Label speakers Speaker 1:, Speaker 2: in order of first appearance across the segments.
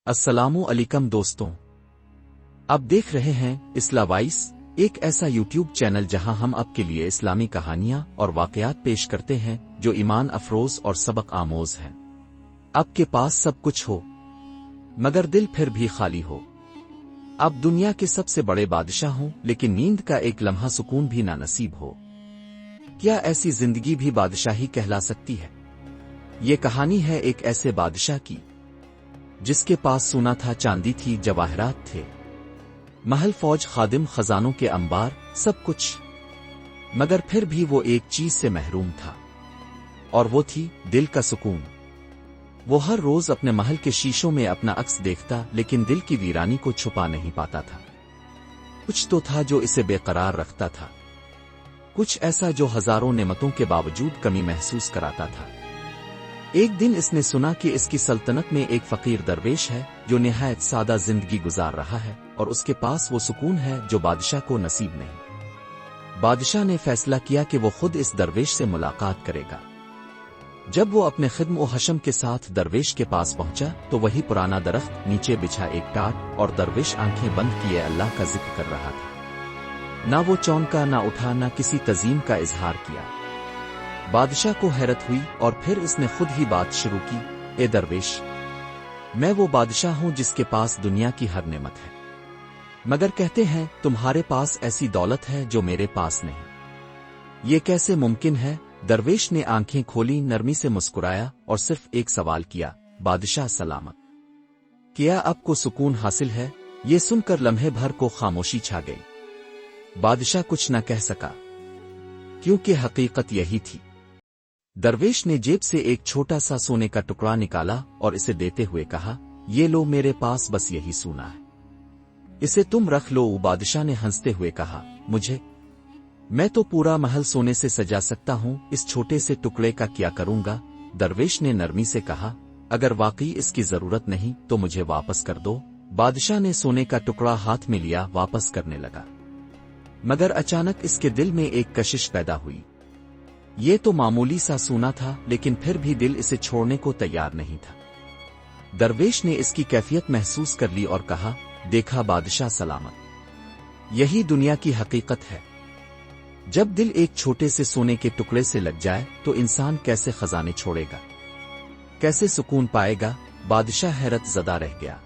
Speaker 1: السلام علیکم دوستوں، آپ دیکھ رہے ہیں اصلاح وائس، ایک ایسا یوٹیوب چینل جہاں ہم آپ کے لیے اسلامی کہانیاں اور واقعات پیش کرتے ہیں جو ایمان افروز اور سبق آموز ہیں۔ آپ کے پاس سب کچھ ہو مگر دل پھر بھی خالی ہو۔ آپ دنیا کے سب سے بڑے بادشاہ ہوں لیکن نیند کا ایک لمحہ سکون بھی نہ نصیب ہو۔ کیا ایسی زندگی بھی بادشاہی کہلا سکتی ہے؟ یہ کہانی ہے ایک ایسے بادشاہ کی جس کے پاس سونا تھا، چاندی تھی، جواہرات تھے، محل، فوج، خادم، خزانوں کے انبار، سب کچھ، مگر پھر بھی وہ ایک چیز سے محروم تھا، اور وہ تھی دل کا سکون۔ وہ ہر روز اپنے محل کے شیشوں میں اپنا عکس دیکھتا لیکن دل کی ویرانی کو چھپا نہیں پاتا تھا۔ کچھ تو تھا جو اسے بے قرار رکھتا تھا، کچھ ایسا جو ہزاروں نعمتوں کے باوجود کمی محسوس کراتا تھا۔ ایک دن اس نے سنا کہ اس کی سلطنت میں ایک فقیر درویش ہے جو نہایت سادہ زندگی گزار رہا ہے، اور اس کے پاس وہ سکون ہے جو بادشاہ کو نصیب نہیں۔ بادشاہ نے فیصلہ کیا کہ وہ خود اس درویش سے ملاقات کرے گا۔ جب وہ اپنے خدم و حشم کے ساتھ درویش کے پاس پہنچا تو وہی پرانا درخت، نیچے بچھا ایک ٹاٹ، اور درویش آنکھیں بند کیے اللہ کا ذکر کر رہا تھا۔ نہ وہ چونکا، نہ اٹھا، نہ کسی تعظیم کا اظہار کیا۔ بادشاہ کو حیرت ہوئی اور پھر اس نے خود ہی بات شروع کی، اے درویش، میں وہ بادشاہ ہوں جس کے پاس دنیا کی ہر نعمت ہے، مگر کہتے ہیں تمہارے پاس ایسی دولت ہے جو میرے پاس نہیں۔ یہ کیسے ممکن ہے؟ درویش نے آنکھیں کھولی، نرمی سے مسکرایا اور صرف ایک سوال کیا، بادشاہ سلامت، کیا آپ کو سکون حاصل ہے؟ یہ سن کر لمحے بھر کو خاموشی چھا گئی۔ بادشاہ کچھ نہ کہہ سکا کیونکہ حقیقت یہی تھی۔ درویش نے جیب سے ایک چھوٹا سا سونے کا ٹکڑا نکالا اور اسے دیتے ہوئے کہا، یہ لو، میرے پاس بس یہی سونا ہے، اسے تم رکھ لو۔ بادشاہ نے ہنستے ہوئے کہا، میں تو پورا محل سونے سے سجا سکتا ہوں، اس چھوٹے سے ٹکڑے کا کیا کروں گا؟ درویش نے نرمی سے کہا، اگر واقعی اس کی ضرورت نہیں تو مجھے واپس کر دو۔ بادشاہ نے سونے کا ٹکڑا ہاتھ میں لیا، واپس کرنے لگا، مگر اچانک اس کے دل میں ایک کشش پیدا ہوئی۔ یہ تو معمولی سا سونا تھا لیکن پھر بھی دل اسے چھوڑنے کو تیار نہیں تھا۔ درویش نے اس کی کیفیت محسوس کر لی اور کہا، دیکھا بادشاہ سلامت، یہی دنیا کی حقیقت ہے۔ جب دل ایک چھوٹے سے سونے کے ٹکڑے سے لگ جائے تو انسان کیسے خزانے چھوڑے گا، کیسے سکون پائے گا؟ بادشاہ حیرت زدہ رہ گیا۔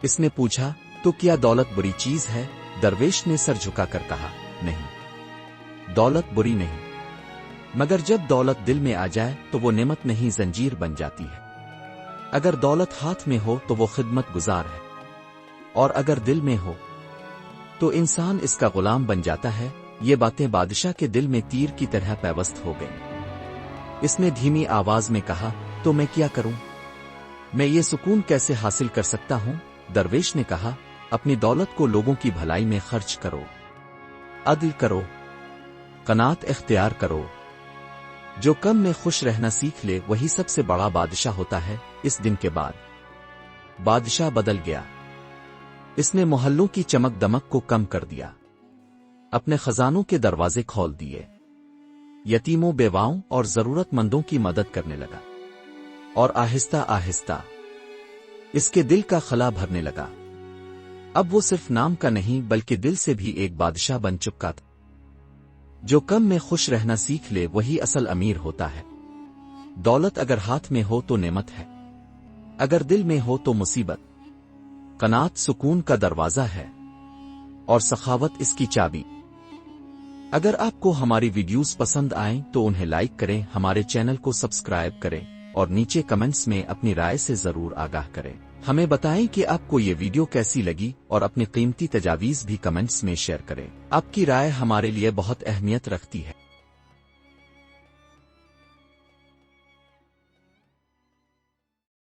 Speaker 1: اس نے پوچھا، تو کیا دولت بری چیز ہے؟ درویش نے سر جھکا کر کہا، نہیں، دولت بری نہیں، مگر جب دولت دل میں آ جائے تو وہ نعمت نہیں، زنجیر بن جاتی ہے۔ اگر دولت ہاتھ میں ہو تو وہ خدمت گزار ہے، اور اگر دل میں ہو تو انسان اس کا غلام بن جاتا ہے۔ یہ باتیں بادشاہ کے دل میں تیر کی طرح پیوست ہو گئیں۔ اس نے دھیمی آواز میں کہا، تو میں کیا کروں؟ میں یہ سکون کیسے حاصل کر سکتا ہوں؟ درویش نے کہا، اپنی دولت کو لوگوں کی بھلائی میں خرچ کرو، عدل کرو، قناعت اختیار کرو۔ جو کم میں خوش رہنا سیکھ لے وہی سب سے بڑا بادشاہ ہوتا ہے۔ اس دن کے بعد بادشاہ بدل گیا۔ اس نے محلوں کی چمک دمک کو کم کر دیا، اپنے خزانوں کے دروازے کھول دیے، یتیموں، بیواؤں اور ضرورت مندوں کی مدد کرنے لگا، اور آہستہ آہستہ اس کے دل کا خلا بھرنے لگا۔ اب وہ صرف نام کا نہیں بلکہ دل سے بھی ایک بادشاہ بن چکا تھا۔ جو کم میں خوش رہنا سیکھ لے وہی اصل امیر ہوتا ہے۔ دولت اگر ہاتھ میں ہو تو نعمت ہے، اگر دل میں ہو تو مصیبت۔ قناعت سکون کا دروازہ ہے، اور سخاوت اس کی چابی۔ اگر آپ کو ہماری ویڈیوز پسند آئیں تو انہیں لائک کریں، ہمارے چینل کو سبسکرائب کریں، اور نیچے کمنٹس میں اپنی رائے سے ضرور آگاہ کریں۔ ہمیں بتائیں کہ آپ کو یہ ویڈیو کیسی لگی، اور اپنی قیمتی تجاویز بھی کمنٹس میں شیئر کریں۔ آپ کی رائے ہمارے لیے بہت اہمیت رکھتی ہے۔